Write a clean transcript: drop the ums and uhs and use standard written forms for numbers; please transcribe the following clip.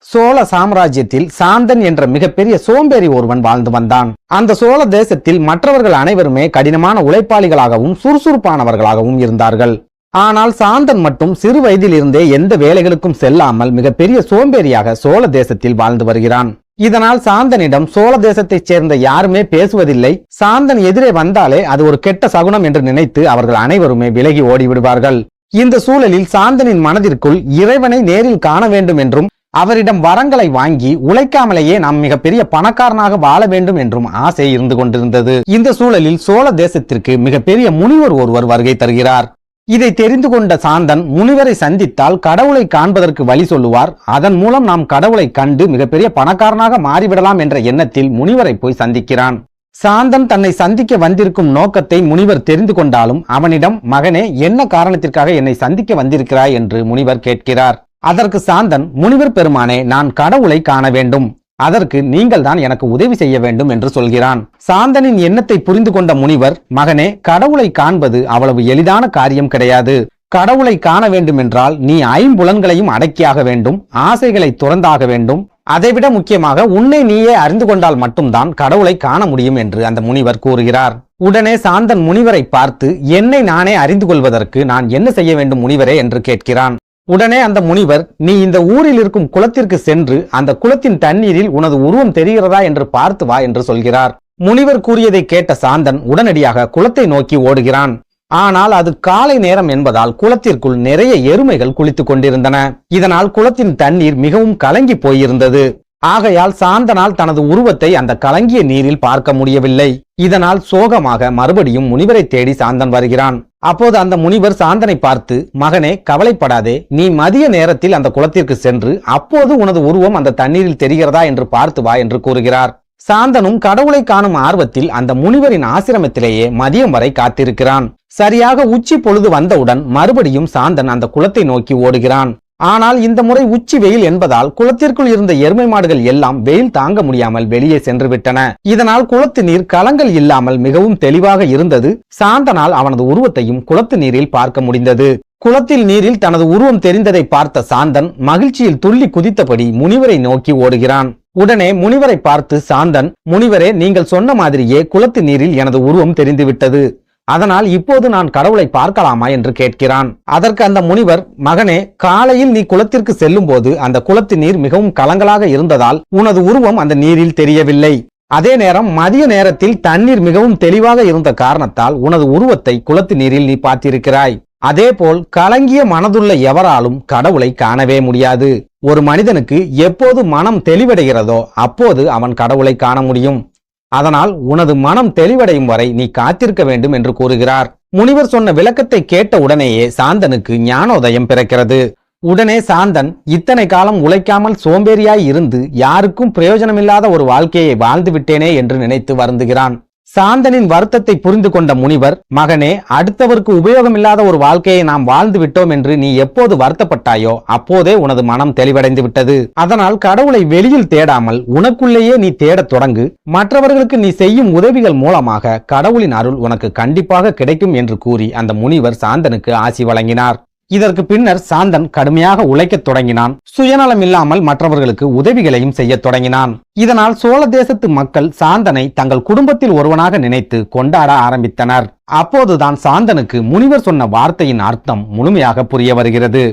சோழ சாம்ராஜ்யத்தில் சாந்தன் என்ற மிகப்பெரிய சோம்பேறி ஒருவன் வாழ்ந்து வந்தான். அந்த சோழ தேசத்தில் மற்றவர்கள் அனைவருமே கடினமான உழைப்பாளிகளாகவும் சுறுசுறுப்பானவர்களாகவும் இருந்தார்கள். ஆனால் சாந்தன் மட்டும் சிறு வயதில் இருந்தே எந்த வேலைகளுக்கும் செல்லாமல் மிகப்பெரிய சோம்பேறியாக சோழ தேசத்தில் வாழ்ந்து வருகிறான். இதனால் சாந்தனிடம் சோழ தேசத்தைச் சேர்ந்த யாருமே பேசுவதில்லை. சாந்தன் எதிரே வந்தாலே அது ஒரு கெட்ட சகுனம் என்று நினைத்து அவர்கள் அனைவருமே விலகி ஓடிவிடுவார்கள். இந்த சூழலில் சாந்தனின் மனதிற்குள் இறைவனை நேரில் காண வேண்டும் என்றும் அவரிடம் வரங்களை வாங்கி உழைக்காமலேயே நாம் மிகப்பெரிய பணக்காரனாக வாழ வேண்டும் என்றும் ஆசை இருந்து கொண்டிருந்தது. இந்த சூழலில் சோழ தேசத்திற்கு மிகப்பெரிய முனிவர் ஒருவர் வருகை தருகிறார். இதை தெரிந்து கொண்ட சாந்தன் முனிவரை சந்தித்தால் கடவுளை காண்பதற்கு வழி சொல்லுவார், அதன் மூலம் நாம் கடவுளை கண்டு மிகப்பெரிய பணக்காரனாக மாறிவிடலாம் என்ற எண்ணத்தில் முனிவரை போய் சந்திக்கிறான். சாந்தன் தன்னை சந்திக்க வந்திருக்கும் நோக்கத்தை முனிவர் தெரிந்து கொண்டாலும் அவனிடம், மகனே, என்ன காரணத்திற்காக என்னை சந்திக்க வந்திருக்கிறாய் என்று முனிவர் கேட்கிறார். அதற்கு சாந்தன், முனிவர் பெருமானே, நான் கடவுளை காண வேண்டும், அதற்கு நீங்கள் தான் எனக்கு உதவி செய்ய வேண்டும் என்று சொல்கிறான். சாந்தனின் எண்ணத்தை புரிந்து கொண்ட முனிவர், மகனே, கடவுளை காண்பது அவ்வளவு எளிதான காரியம் கிடையாது. கடவுளை காண வேண்டும் என்றால் நீ ஐம்புலன்களையும் அடக்கியாக வேண்டும், ஆசைகளை துறந்தாக வேண்டும். அதைவிட முக்கியமாக உன்னை நீயே அறிந்து கொண்டால் மட்டும்தான் கடவுளை காண முடியும் என்று அந்த முனிவர் கூறுகிறார். உடனே சாந்தன் முனிவரை பார்த்து, என்னை நானே அறிந்து கொள்வதற்கு நான் என்ன செய்ய வேண்டும் முனிவரே என்று கேட்கிறான். உடனே அந்த முனிவர், நீ இந்த ஊரில் இருக்கும் குளத்திற்கு சென்று அந்த குளத்தின் தண்ணீரில் உனது உருவம் தெரிகிறதா என்று பார்த்து வா என்று சொல்கிறார். முனிவர் கூறியதை கேட்ட சாந்தன் உடனடியாக குளத்தை நோக்கி ஓடுகிறான். ஆனால் அது காலை நேரம் என்பதால் குளத்திற்குள் நிறைய எருமைகள் குளித்துக் கொண்டிருந்தன. இதனால் குளத்தின் தண்ணீர் மிகவும் கலங்கி போயிருந்தது. ஆகையால் சாந்தனால் தனது உருவத்தை அந்த கலங்கிய நீரில் பார்க்க முடியவில்லை. இதனால் சோகமாக மறுபடியும் முனிவரை தேடி சாந்தன் வருகிறான். அப்போது அந்த முனிவர் சாந்தனை பார்த்து, மகனே, கவலைப்படாதே, நீ மதிய நேரத்தில் அந்த குளத்திற்கு சென்று அப்போது உனது உருவம் அந்த தண்ணீரில் தெரிகிறதா என்று பார்த்து வா என்று கூறுகிறார். சாந்தனும் கடவுளை காணும் ஆர்வத்தில் அந்த முனிவரின் ஆசிரமத்திலேயே மதியம் வரை காத்திருக்கிறான். சரியாக உச்சி பொழுது வந்தவுடன் மறுபடியும் சாந்தன் அந்த குளத்தை நோக்கி ஓடுகிறான். ஆனால் இந்த முறை உச்சி வெயில் என்பதால் குளத்திற்குள் இருந்த எருமை மாடுகள் எல்லாம் வெயில் தாங்க முடியாமல் வெளியே சென்று விட்டன. இதனால் குளத்து நீர் கலங்கள் இல்லாமல் மிகவும் தெளிவாக இருந்தது. சாந்தனால் அவனது உருவத்தையும் குளத்து நீரில் பார்க்க முடிந்தது. குளத்தில் நீரில் தனது உருவம் தெரிந்ததை பார்த்த சாந்தன் மகிழ்ச்சியில் துள்ளி குதித்தபடி முனிவரை நோக்கி ஓடுகிறான். உடனே முனிவரை பார்த்து சாந்தன், முனிவரே, நீங்கள் சொன்ன மாதிரியே குளத்து நீரில் எனது உருவம் தெரிந்துவிட்டது. அதனால் இப்போது நான் கடவுளை பார்க்கலாமா என்று கேட்கிறான். அதற்கு அந்த முனிவர், மகனே, காலையில் நீ குளத்திற்கு செல்லும் போது அந்த குளத்து நீர் மிகவும் கலங்களாக இருந்ததால் உனது உருவம் அந்த நீரில் தெரியவில்லை. அதே நேரம் மதிய நேரத்தில் தண்ணீர் மிகவும் தெளிவாக இருந்த காரணத்தால் உனது உருவத்தை குளத்து நீரில் நீ பார்த்திருக்கிறாய். அதேபோல் கலங்கிய மனதுள்ள எவராலும் கடவுளை காணவே முடியாது. ஒரு மனிதனுக்கு எப்போது மனம் தெளிவடைகிறதோ அப்போது அவன் கடவுளை காண முடியும். அதனால் உனது மனம் தெளிவடையும் வரை நீ காத்திருக்க வேண்டும் என்று கூறுகிறார். முனிவர் சொன்ன விளக்கத்தை கேட்ட உடனேயே சாந்தனுக்கு ஞானோதயம் பிறக்கிறது. உடனே சாந்தன், இத்தனை காலம் உழைக்காமல் சோம்பேறியாய் இருந்து யாருக்கும் பிரயோஜனமில்லாத ஒரு வாழ்க்கையை வாழ்ந்து விட்டேனே என்று நினைத்து வருந்துகிறான். சாந்தனின் வருத்தத்தை புரிந்து கொண்ட முனிவர், மகனே, அடுத்தவருக்கு உபயோகமில்லாத ஒரு வாழ்க்கையை நாம் வாழ்ந்து விட்டோம் என்று நீ எப்போது வருத்தப்பட்டாயோ அப்போதே உனது மனம் தெளிவடைந்து விட்டது. அதனால் கடவுளை வெளியில் தேடாமல் உனக்குள்ளேயே நீ தேடத் தொடங்கு. மற்றவர்களுக்கு நீ செய்யும் உதவிகள் மூலமாக கடவுளின் அருள் உனக்கு கண்டிப்பாக கிடைக்கும் என்று கூறி அந்த முனிவர் சாந்தனுக்கு ஆசி வழங்கினார். இதற்கு பின்னர் சாந்தன் கடுமையாக உழைக்கத் தொடங்கினான். சுயநலம் இல்லாமல் மற்றவர்களுக்கு உதவிகளையும் செய்ய தொடங்கினான். இதனால் சோழ தேசத்து மக்கள் சாந்தனை தங்கள் குடும்பத்தில் ஒருவனாக நினைத்து கொண்டாட ஆரம்பித்தனர். அப்போதுதான் சாந்தனுக்கு முனிவர் சொன்ன வார்த்தையின் அர்த்தம் முழுமையாக புரிய வருகிறது.